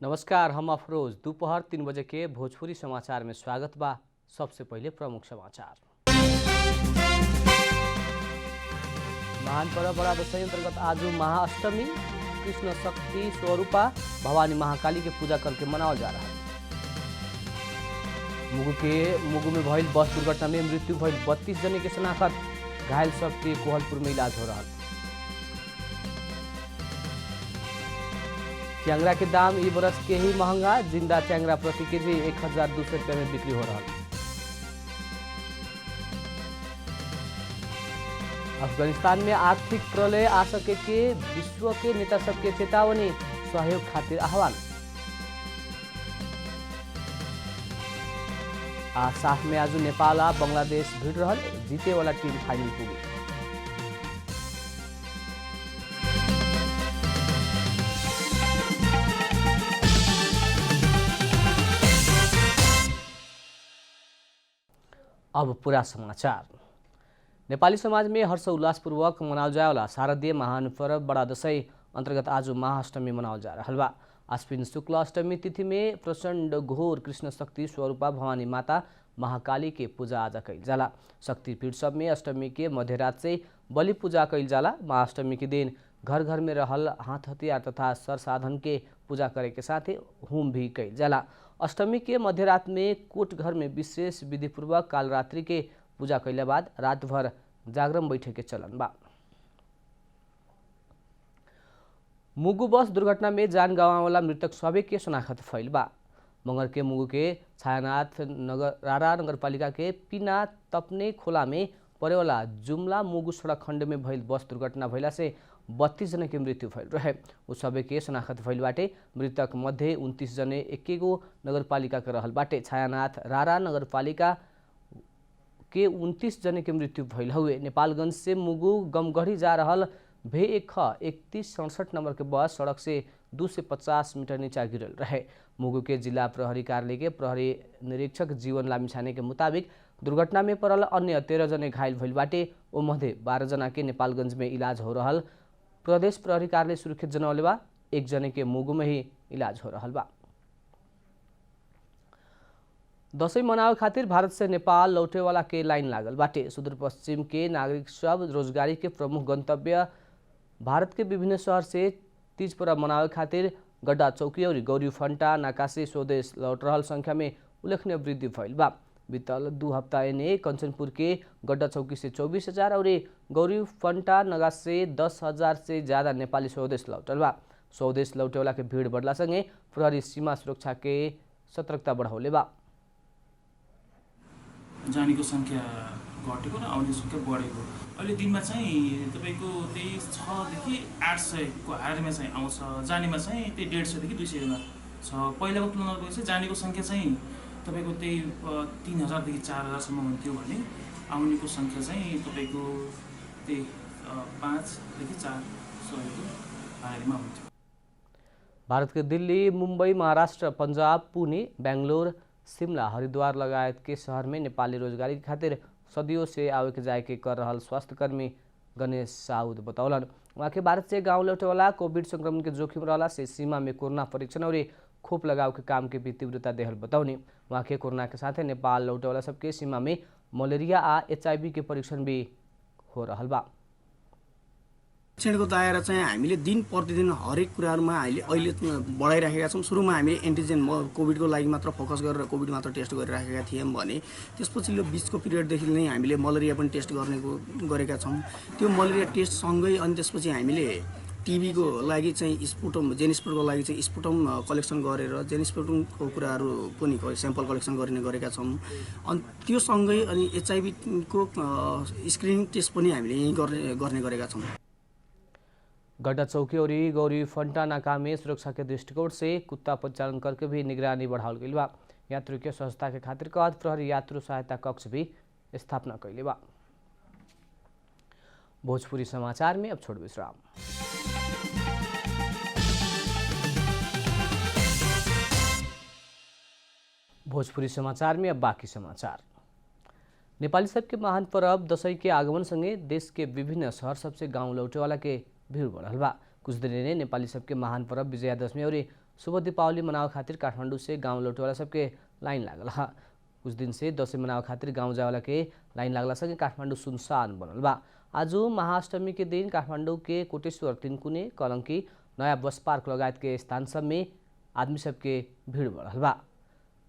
नमस्कार, हम अफरोज। दोपहर 3 बजे के भोजपुरी समाचार में स्वागत बा। सबसे पहले प्रमुख समाचार। महान पर्व बड़ा दशैं अंतर्गत आज महाअष्टमी कृष्ण शक्ति स्वरूपा भवानी महाकाली के पूजा करके मनावल जा रहा है। मुगु में भइल बस दुर्घटना में मृत्यु भइल 32 जने के शनाखत, घायल सबके कोहलपुर में इलाज हो रहा है। च्यांगरा के दाम ई बरस के ही महंगा, जिंदा च्यांगरा प्रति केजी 1200 रुपये में बिक्री हो रहा है। अफगानिस्तान में आर्थिक प्रलय आ सके के विश्व के नेता सबके चेतावनी, सहयोग खातिर आह्वान। साथ में आज नेपाल आ बांग्लादेश भिड़ रहल, जीते वाला टीम फाइनल पुगी। अब पूरा समाचार। नेपाली समाज में हर्षोल्लासपूर्वक मनावल जाएवाला शारदीय महान पर्व बड़ा दशैं अंतर्गत आज महाअष्टमी मनावल जा रहा बा। आश्विन शुक्ल अष्टमी तिथि में प्रचंड घोर कृष्ण शक्ति स्वरूपा भवानी माता महाकाली के पूजा आजा कइल जाला। शक्तिपीठ सब में अष्टमी के मध्यरात से बलि पूजा कइल जाला। महाअष्टमी के दिन घर घर में रहल हाथ हथियार तथा सरसाधन के पूजा करे के साथ होम भी कइल जाला। अष्टमी के मध्यरात में कोट घर में विशेष विधिपूर्वक कालरात्रि के पूजा कैला बाद रात भर जागरण बैठे के चलन बा। मुगु बस दुर्घटना में जान गंवावे वाला मृतक सबै के शनाखत फैल बा। मंगर के मुगु के छायानाथ नगर रारा नगरपालिका के पिना तपने खोला में परे वाला जुमला मुगु सड़क खंड में भइल बस दुर्घटना भइला से 32 जने के मृत्यु भइल रहे। उ सबै के शनाखत भइल बाटे। मृतक मध्ये 29 जने एकेगो नगरपालिका के रहल बाटे। छायानाथ रारा नगरपालिका के 29 जने के मृत्यु भइल हुए। नेपालगंज से मुगु गमगढ़ी जा रहल भे 3167 नंबर के बस सड़क से 2 से 50 मीटर नीचा गिरल रहे। मुगु के जिला प्रहरी कार्यालय के प्रहरी निरीक्षक जीवन लामिछाने के मुताबिक दुर्घटना में पड़ल अन्य 13 जने घायल भइल बाटे। ओ मध्ये 12 जना के नेपालगंज में इलाज हो रहल प्रदेश प्रहरी कार्यालय सुरक्षित जनौले बा। 1 जने के मुगु में ही इलाज हो रहल बा। दशैं मनावे खातिर भारत से नेपाल लौटे वाला के लाइन लागल बाटे। सुदूर पश्चिम के नागरिक सब रोजगारी के प्रमुख गंतव्य भारत के विभिन्न शहर से तीज पर्व मनावे खातिर गड्डा चौकी और गौरी फंटा नाका से स्वदेश लौट रहल संख्या में उल्लेखनीय वृद्धि भइल बा। बीतल 2 हफ्ता एने कंचनपुर के गड्डा चौकी से 24,000 और गौरी फंटा नगा से 10,000 से ज्यादा नेपाली स्वदेश लौटल बा। स्वदेश लौटे वाला के भीड़ बढ़ला संगे प्रहरी सीमा सुरक्षा के सतर्कता बढ़ाउले बा। जानेको संख्या घटेको र आउने संख्या बढेको अहिले दिनमा चाहिँ तपाईको त्यही 6 देखि 800 को हारमा चाहिँ आउँछ। जानेमा चाहिँ त्यही 150 देखि 200 मा छ। पहिलाको तुलनामा चाहिँ जानेको संख्या चाहिँ तपाईको त्यही 3000 देखि 4000 सम्म हुन्थ्यो भने आउनेको संख्या चाहिँ तपाईको त्यही 5 देखि 400 को हारमा हुन्थ्यो। भारत के दिल्ली, मुंबई, महाराष्ट्र, पंजाब, पुणे, बेंगलोर, शिमला, हरिद्वार लगायत के शहर में नेपाली रोजगारी के खातिर सदियों से आवे के जाए के कर रहल स्वास्थ्यकर्मी गणेश साउद बतौलन। वहाँ के भारत से गांव लौटे वाला कोविड संक्रमण के जोखिम रहला से सीमा में कोरोना परीक्षण और खोप लगाव के काम के भी तीव्रता देहल बतौनी। वहाँ के कोरोना के साथ नेपाल लौटे वाला सबके सीमा में मलेरिया आ HIV के परीक्षण भी हो रहल बा। परीक्षणको दायरा चाहिँ हामीले दिन प्रतिदिन हरेक कुराहरुमा अहिले बढाइराखेका छौं। सुरुमा हामीले एन्टिजेन कोभिडको लागि मात्र फोकस गरेर कोभिड मात्र टेस्ट गरिराखेका थियौं भने त्यसपछिल्लो बीचको पिरियडदेखि नै हामीले मलेरिया पनि टेस्ट गरेका छौं। त्यो मलेरिया टेस्ट सँगै अनि त्यसपछि हामीले टीबी को लागि चाहिँ स्पुटम जेनिस्पुटको लागि चाहिँ स्पुटम कलेक्सन गरेर जेनिस्पुटमको कुराहरु पनि स्याम्पल कलेक्सन गरेका छौं। अनि त्यो सँगै अनि HIV को स्क्रिनिङ टेस्ट पनि हामीले यही गर्ने गरेका छौं। गड्डा चौकी और गौरी फंटा नाका में सुरक्षा के दृष्टिकोण से कुत्ता परिचालन करके भी निगरानी बढ़ावल गइल बा। यात्री के सहजता के खातिर कहत प्रहरी यात्रु सहायता कक्ष भी स्थापना कइले बा। भोजपुरी समाचार में अब छोड़ विश्राम। भोजपुरी समाचार में अब बाकी समाचार। नेपाली सब के महान पर्व दशैं के आगमन संगे देश के विभिन्न शहर सबसे गांव लौटे वाला के भीड़ बढ़ल बा। कुछ दिन ने नेपाली सब के महान पर्व विजयादशमी और शुभ दीपावली मनावे खातिर काठमांडू से गांव लौटे वाला सबके लाइन लागल हा। कुछ दिन से दशैं मनावे खातिर गांव जाए वाला के लाइन लागला संगे काठमांडू सुनसान बनल बा। आज महाअष्टमी के दिन काठमांडू के कोटेश्वर, तिनकुने, कलंकी, नया बस पार्क लगायत के स्थान सब में आदमी सबके भीड़ बढ़ल बा।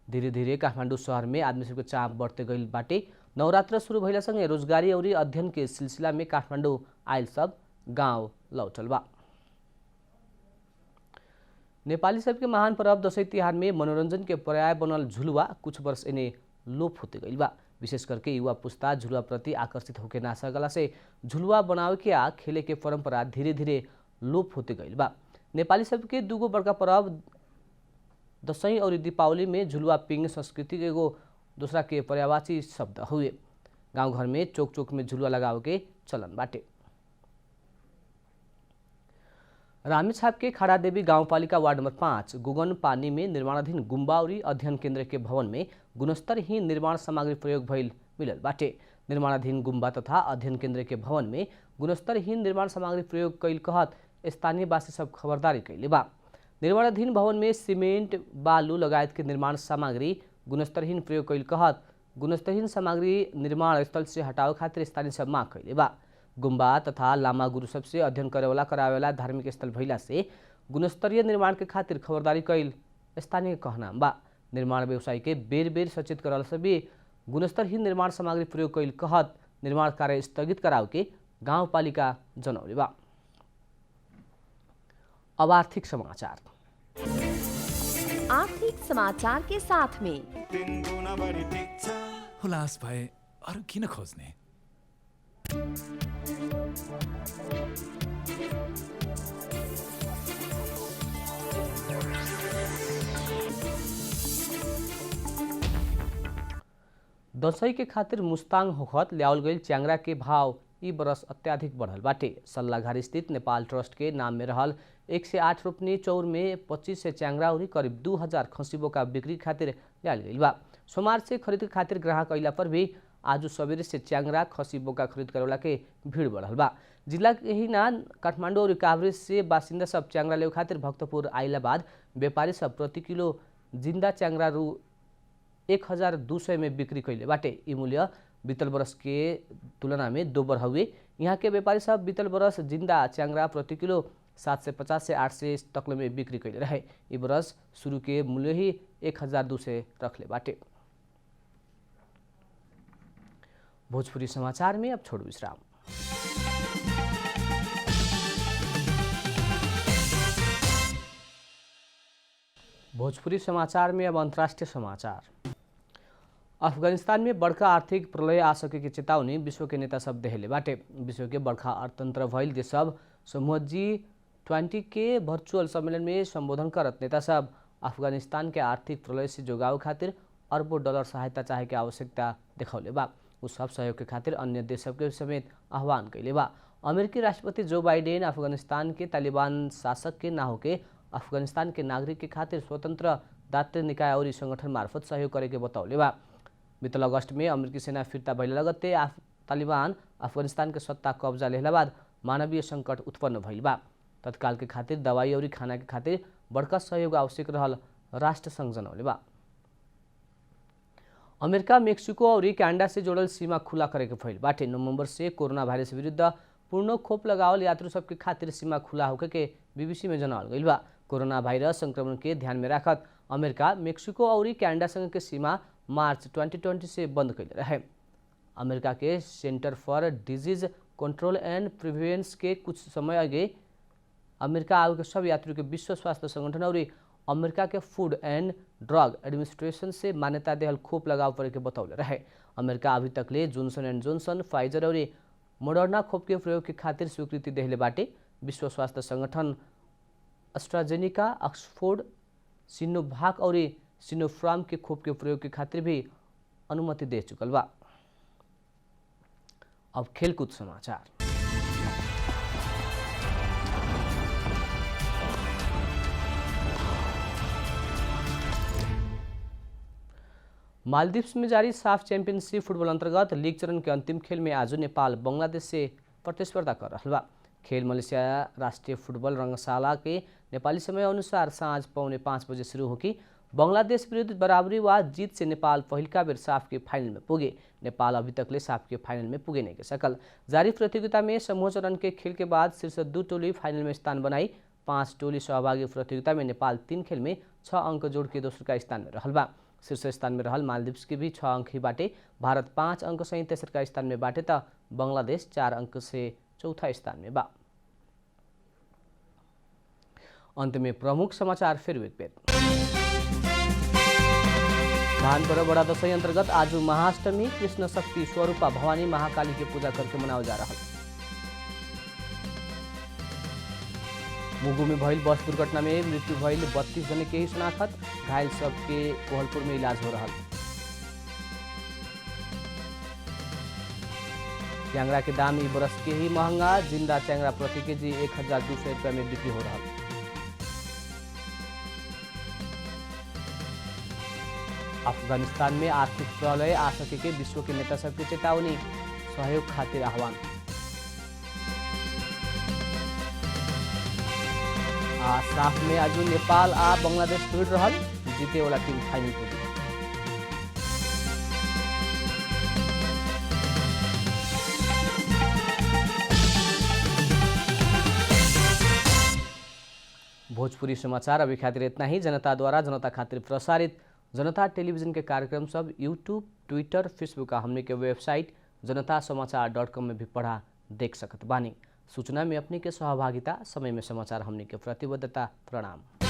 धीरे धीरे काठमांडू शहर में आदमी सबके चाप बढ़ते गईल बाटे। नवरात्र शुरू भइला संगे रोजगारी और अध्ययन के सिलसिला में काठमांडू आयल सब गांव लौटल बा। नेपाली सबके महान पर्व दशैं तिहार में मनोरंजन के पर्याय बनल झुलुआ कुछ वर्ष इन्हें लोप होते गईल बा। विशेष करके युवा पुस्ता झुलुआ प्रति आकर्षित होके ना सकला से झुलुआ बनावे के आ खेले के परंपरा धीरे धीरे लोप होते गईल बा। नेपाली सबके दूगो बड़का पर्व दशैं और दीपावली में झुलुआ पिंग संस्कृति के एगो दूसरा के पर्यायवाची शब्द हुए। गांव घर में चौक चौक में झुलुआ लगावे के चलन बाटे। रामेछाप के खड़ादेवी गाउँपालिका वार्ड नंबर 5 गुगन पानी में निर्माणाधीन गुम्बा और अध्ययन केन्द्र के भवन में गुणस्तरहीन निर्माण सामग्री प्रयोग भइल मिलल बाटे। निर्माणाधीन गुम्बा तथा अध्ययन केन्द्र के भवन में गुणस्तरहीन निर्माण सामग्री प्रयोग कैल कहत स्थानीय वासी सब खबरदारी कैले बा। निर्माणाधीन भवन में सीमेंट, बालू लगायत के निर्माण सामग्री गुणस्तरहीन प्रयोग कैल कहत गुणस्तरहीन सामग्री निर्माण स्थल से हटावे खातिर स्थानीय सब मांग कैले बा। गुम्बा तथा लामा गुरु सबसे अध्ययन करेवाला करावेला धार्मिक स्थल भइला से गुणस्तरीय निर्माण के खातिर खबरदारी कैल स्थानीय कहना बा। निर्माण व्यवसायी के बेर बेर सचेत करल सभी गुणस्तरहीन निर्माण सामग्री प्रयोग कैल कहत निर्माण कार्य स्थगित कराव के गाउँपालिका जनौले बा। अब आर्थिक समाचार। आर्थिक समाचार के साथ में हुलास भए अरू किन खोज्ने? दशैं के खातिर मुस्ताङ होखत ल्याओल गईल च्याङ्रा के भाव ई बरस अत्याधिक बढ़ल बाटे। सल्लाघार स्थित नेपाल ट्रस्ट के नाम में रहल 108 रोपनी चौर में 25 से च्याङ्रा और करीब 2000 खसी बोका बिक्री खातिर ल्याल गईल बा। सोमवार से खरीद के खातिर ग्राहक अइला पर भी आज सवेरे से च्याङ्रा, खसी बोका खरीद करेवाला के भीड़ बढ़ल बा। जिला के ही ना काठमांडू और काभ्रे से बासिंदा सब च्याङ्रा लेवे खातिर भक्तपुर आइला बाद व्यापारी सब प्रति किलो जिंदा च्याङ्रा रु 1200 में बिक्री कैले बाटे। ई मूल्य बीतल बरस के तुलना में दोबर हुए। यहाँ के व्यापारी सब बीतल बरस जिंदा च्याङ्रा प्रति किलो 750 से 800 तकले में बिक्री कैले रहे। ई बरस शुरू के मूल्य ही 1200 रखले बाटे। भोजपुरी समाचार में अब छोड़ो विश्राम। भोजपुरी समाचार में अब अंतर्राष्ट्रीय समाचार। अफगानिस्तान में बड़का आर्थिक प्रलय आ सके के चेतावनी विश्व के नेता सब देहले बाटे। विश्व के बड़का अर्थतंत्र भइल देश सब समूह G20 के वर्चुअल सम्मेलन में संबोधन करत नेता सब अफगानिस्तान के आर्थिक प्रलय से जोगावे खातिर अरबों डॉलर सहायता चाहे के आवश्यकता दिखौले बा। उस सब सहयोग के खातिर अन्य देश सबके समेत आह्वान कैले बा। अमेरिकी राष्ट्रपति जो बाइडेन अफगानिस्तान के तालिबान शासक के ना होके अफगानिस्तान के नागरिक के खातिर स्वतंत्र दात्री निकाय और संगठन मार्फत सहयोग करे के बतौले बा। बीतल अगस्त में अमेरिकी सेना फिर्ता भइला लगत्ते तालिबान अफगानिस्तान के सत्ता कब्जा लेहला बाद मानवीय संकट उत्पन्न भइल बा। तत्काल के खातिर दवाई और खाना के खातिर बड़का सहयोग आवश्यक रहल राष्ट्र संघ जनौले बा। अमेरिका, मेक्सिको और कनाडा से जोड़ल सीमा खुला करे के भइल बाटे। नवंबर से कोरोना वायरस विरुद्ध पूर्ण खोप लगावल यात्रु सबके खातिर सीमा खुला होके के बीबीसी में जनावल गइल बा। कोरोना वायरस संक्रमण के ध्यान में रखत अमेरिका, मेक्सिको और कनाडा संग के सीमा मार्च 2020 से बंद कैले रहे। अमेरिका के centre for disease control and prevention के कुछ समय आगे अमेरिका आवे के सब यात्रियों के विश्व स्वास्थ्य संगठन और अमेरिका के फूड एंड ड्रग एडमिनिस्ट्रेशन से मान्यता देहल खोप लगाव पड़े के बतौले रहे। अमेरिका अभी तक ले जॉनसन एंड जॉनसन, फाइजर और मोडर्ना खोप के प्रयोग के खातिर स्वीकृति देहले बाटे। विश्व स्वास्थ्य संगठन एस्ट्राजेनिका, ऑक्सफोर्ड, सिनोवाक और सिनोफार्म के खोप के प्रयोग के खातिर भी अनुमति दे चुकल बा। अब खेलकूद समाचार। मालदीव्स में जारी साफ चैंपियनशिप फुटबॉल अंतर्गत लीग चरण के अंतिम खेल में आज नेपाल बांग्लादेश से प्रतिस्पर्धा कर रहा बा। खेल मलेसिया राष्ट्रिय फुटबल रंगशाला के नेपाली समय अनुसार साँझ 4:45 बजे शुरू होगी। बांग्लादेश विरुद्ध बराबरी व जीत से नेपाल पहिलका बेर साफ के फाइनल में पुगे। नेपाल अभी तकले साफ के फाइनल में पुगे नहीं के सकल। जारी प्रतियोगिता में समूह चरण के खेल के बाद शीर्ष 2 टोली फाइनल में स्थान बनाई। 5 टोली सहभागी प्रतियोगिता में नेपाल 3 खेल में 6 अंक जोड़ के दोस्रो का स्थान में रहल बा। शीर्ष स्थान में रहल मालदीव्स के भी 6 अंक ही बाटे। भारत 5 अंक सहित तेसरका स्थान में बाटे तो बांग्लादेश 4 अंक से चौथा स्थान में बा। अंत में प्रमुख समाचार फिर एक बेर। धान पर्व बड़ा दशैं अंतर्गत आज महाअष्टमी कृष्ण शक्ति स्वरूपा भवानी महाकाली की पूजा करके मनाओ जा रहा। मुगु में भइल बस दुर्घटना में मृत्यु भइल 32 जने के ही शनाखत। घायल सबके कोहलपुर में इलाज हो रहा। च्याङ्रा के दाम ई बरस के ही महंगा। जिंदा च्याङ्रा प्रति केजी 1200 रुपया में बिक्री हो रहा। अफगानिस्तान में आर्थिक प्रलय आ सके के विश्व के नेता सबके चेतावनी। सहयोग खातिर आह्वान। साफ में आज नेपाल आ बांग्लादेश भिड़ रहल। जीते वाला टीम फाइनल पुगी। भोजपुरी समाचार अभी खातिर इतना ही। जनता द्वारा जनता खातिर प्रसारित जनता टेलीविजन के कार्यक्रम सब यूट्यूब, ट्विटर, फेसबुक हमने के वेबसाइट जनतासमाचार.com में भी पढ़ा देख सकत बानी। सूचना में अपने के सहभागिता, समय में समाचार हमने के प्रतिबद्धता। प्रणाम।